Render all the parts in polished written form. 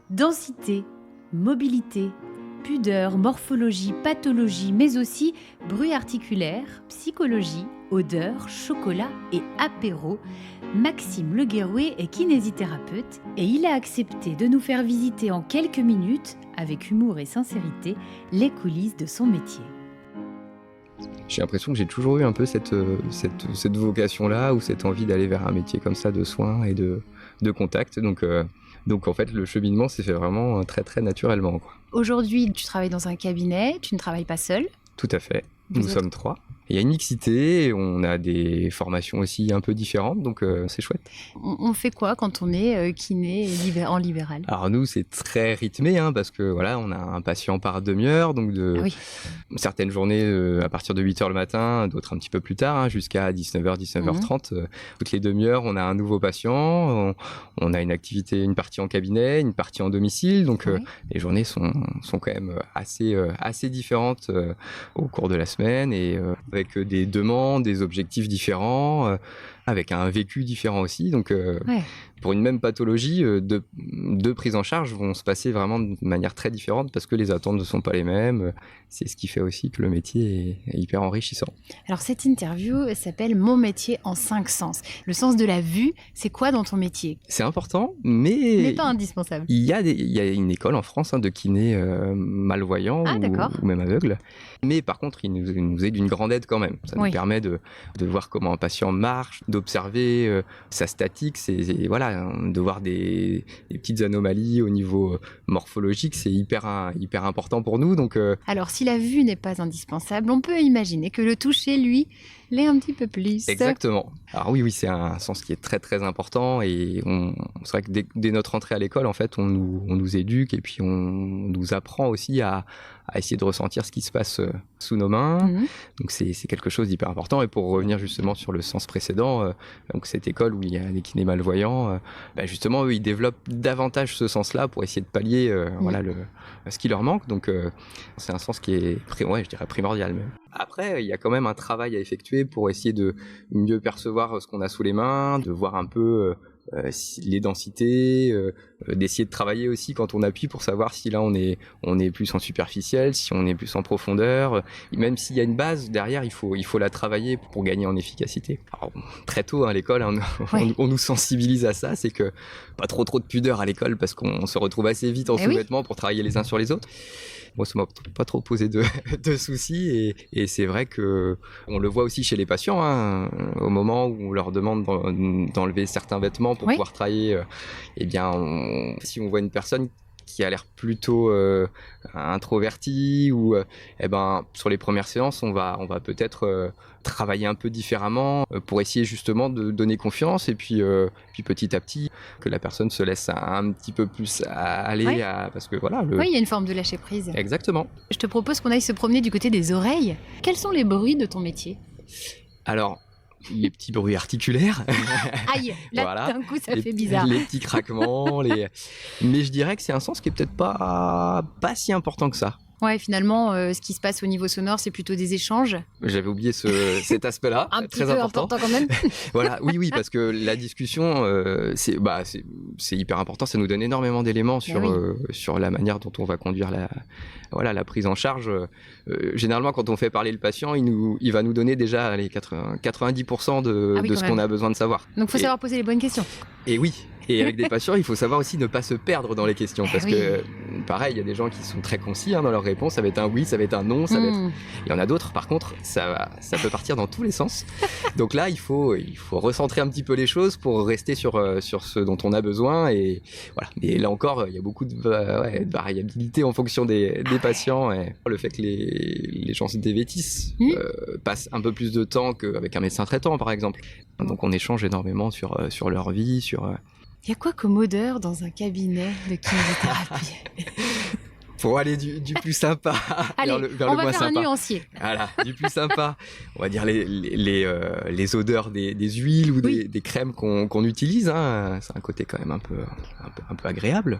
Densité, mobilité, pudeur, morphologie, pathologie, mais aussi bruit articulaire, psychologie, odeur, chocolat et apéro. Maxime Leguéroué est kinésithérapeute et il a accepté de nous faire visiter en quelques minutes, avec humour et sincérité, les coulisses de son métier. J'ai l'impression que j'ai toujours eu un peu cette vocation-là, ou cette envie d'aller vers un métier comme ça de soins et de contact. Donc en fait, le cheminement s'est fait vraiment très très naturellement, quoi. Aujourd'hui, tu travailles dans un cabinet, tu ne travailles pas seul. Tout à fait. Nous sommes 3. Il y a une mixité, on a des formations aussi un peu différentes, donc c'est chouette. On fait quoi quand on est kiné en libéral ? Alors nous, c'est très rythmé, parce que voilà, on a un patient par demi-heure, donc certaines journées à partir de 8h le matin, d'autres un petit peu plus tard, jusqu'à 19h, 19h30. Toutes les demi-heures, on a un nouveau patient, on a une partie en cabinet, une partie en domicile, donc les journées sont quand même assez différentes au cours de la semaine, et avec des demandes, des objectifs différents, avec un vécu différent aussi. Donc, pour une même pathologie, deux prises en charge vont se passer vraiment de manière très différente, parce que les attentes ne sont pas les mêmes. C'est ce qui fait aussi que le métier est hyper enrichissant. Alors, cette interview s'appelle « Mon métier en 5 sens ». Le sens de la vue, c'est quoi dans ton métier ? C'est important, mais pas indispensable. Il y a une école en France de kinés malvoyants ou même aveugles. Mais par contre, il nous est d'une grande aide quand même. Ça nous permet de voir comment un patient marche, d'observer sa statique, de voir des petites anomalies au niveau morphologique. C'est hyper important pour nous. Donc, alors, si la vue n'est pas indispensable, on peut imaginer que le toucher, lui, l'est un petit peu plus. Exactement. Alors oui, c'est un sens qui est très très important, et c'est vrai que dès notre entrée à l'école, en fait, on nous éduque, et puis on nous apprend aussi à essayer de ressentir ce qui se passe sous nos mains. Donc c'est quelque chose d'hyper important. Et pour revenir justement sur le sens précédent, donc cette école où il y a des kinés malvoyants, justement eux, ils développent davantage ce sens-là pour essayer de pallier ce qui leur manque. Donc c'est un sens qui est je dirais primordial même. Après, il y a quand même un travail à effectuer pour essayer de mieux percevoir ce qu'on a sous les mains, de voir un peu les densités, d'essayer de travailler aussi quand on appuie pour savoir si là on est plus en superficiel, si on est plus en profondeur. Et même s'il y a une base derrière, il faut la travailler pour gagner en efficacité. Alors, très tôt à l'école, on nous sensibilise à ça, c'est que pas trop de pudeur à l'école, parce qu'on se retrouve assez vite en sous-vêtements pour travailler les uns sur les autres. Moi, ça m'a pas trop posé de soucis, et c'est vrai que on le voit aussi chez les patients, au moment où on leur demande d'enlever certains vêtements pour pouvoir travailler, si on voit une personne qui a l'air plutôt introvertie, ou sur les premières séances, on va peut-être travailler un peu différemment pour essayer justement de donner confiance, et puis petit à petit que la personne se laisse un petit peu plus aller, parce que voilà. Oui, il y a une forme de lâcher prise. Exactement. Je te propose qu'on aille se promener du côté des oreilles. Quels sont les bruits de ton métier ? Alors, les petits bruits articulaires. Aïe, là d'un coup ça fait bizarre. Les petits craquements, mais je dirais que c'est un sens qui est peut-être pas si important que ça. Ouais, finalement, ce qui se passe au niveau sonore, c'est plutôt des échanges. J'avais oublié cet aspect-là, très petit peu important quand même. Voilà, oui, parce que la discussion, c'est hyper important. Ça nous donne énormément d'éléments sur la manière dont on va conduire la prise en charge. Généralement, quand on fait parler le patient, il va nous donner déjà 90% de ce qu'on a besoin de savoir. Donc, il faut savoir poser les bonnes questions. Et oui. Et avec des patients, il faut savoir aussi ne pas se perdre dans les questions, parce que, pareil, il y a des gens qui sont très concis dans leurs réponses. Ça va être un oui, ça va être un non, ça va être... Il y en a d'autres, par contre, ça peut partir dans tous les sens. Donc là, il faut recentrer un petit peu les choses pour rester sur ce dont on a besoin. Et voilà. Et là encore, il y a beaucoup de variabilité en fonction des patients. Et le fait que les gens se dévêtissent, passent un peu plus de temps qu'avec un médecin traitant, par exemple. Donc on échange énormément sur leur vie, Il y a quoi comme odeur dans un cabinet de kinésithérapie ? Pour aller du plus sympa vers le moins sympa. On va faire un nuancier. Voilà, du plus sympa. On va dire les odeurs des huiles ou des crèmes qu'on utilise. C'est un côté quand même un peu agréable.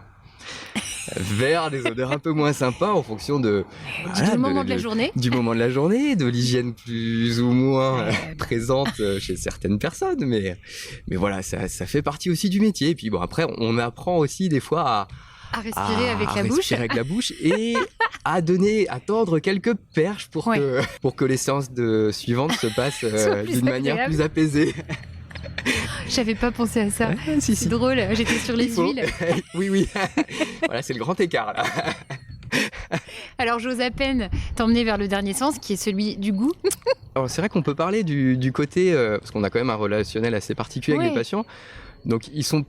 Vers des odeurs un peu moins sympas en fonction du moment de la journée, de l'hygiène plus ou moins présente chez certaines personnes, mais voilà, ça fait partie aussi du métier. Et puis bon, après, on apprend aussi des fois à respirer avec la bouche et à tendre quelques perches pour que les séances suivantes se passent d'une manière plus apaisée. J'avais pas pensé à ça. C'est drôle, j'étais sur les huiles. Oui. Voilà, c'est le grand écart là. Alors j'ose à peine t'emmener vers le dernier sens qui est celui du goût. Alors c'est vrai qu'on peut parler du côté, parce qu'on a quand même un relationnel assez particulier avec les patients. Donc ils sont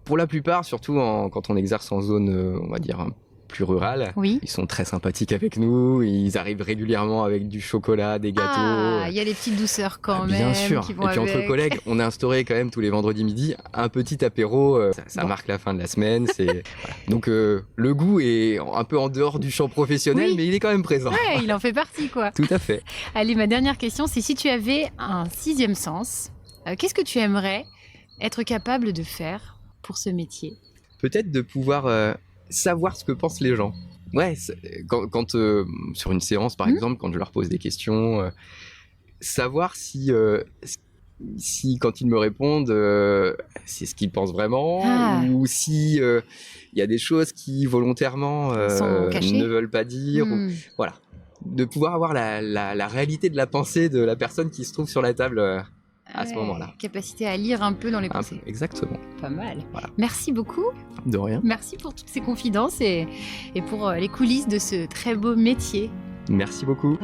pour la plupart, surtout quand on exerce en zone, on va dire, plus rurale, ils sont très sympathiques avec nous, ils arrivent régulièrement avec du chocolat, des gâteaux. Ah, il y a les petites douceurs quand même. Bien sûr, et puis entre collègues, on a instauré quand même tous les vendredis midi un petit apéro, ça marque la fin de la semaine. Voilà. Donc le goût est un peu en dehors du champ professionnel, mais il est quand même présent. Ouais, il en fait partie quoi. Tout à fait. Allez, ma dernière question, c'est si tu avais un 6e sens, qu'est-ce que tu aimerais être capable de faire pour ce métier? Peut-être de pouvoir savoir ce que pensent les gens. Ouais, quand sur une séance par exemple, quand je leur pose des questions, savoir si quand ils me répondent, c'est ce qu'ils pensent vraiment, ou si il y a des choses qui volontairement ne veulent pas dire. Voilà, de pouvoir avoir la réalité de la pensée de la personne qui se trouve sur la table. À ce moment-là. Capacité à lire un peu dans les pensées. Exactement. Pas mal. Voilà. Merci beaucoup. De rien. Merci pour toutes ces confidences et pour les coulisses de ce très beau métier. Merci beaucoup.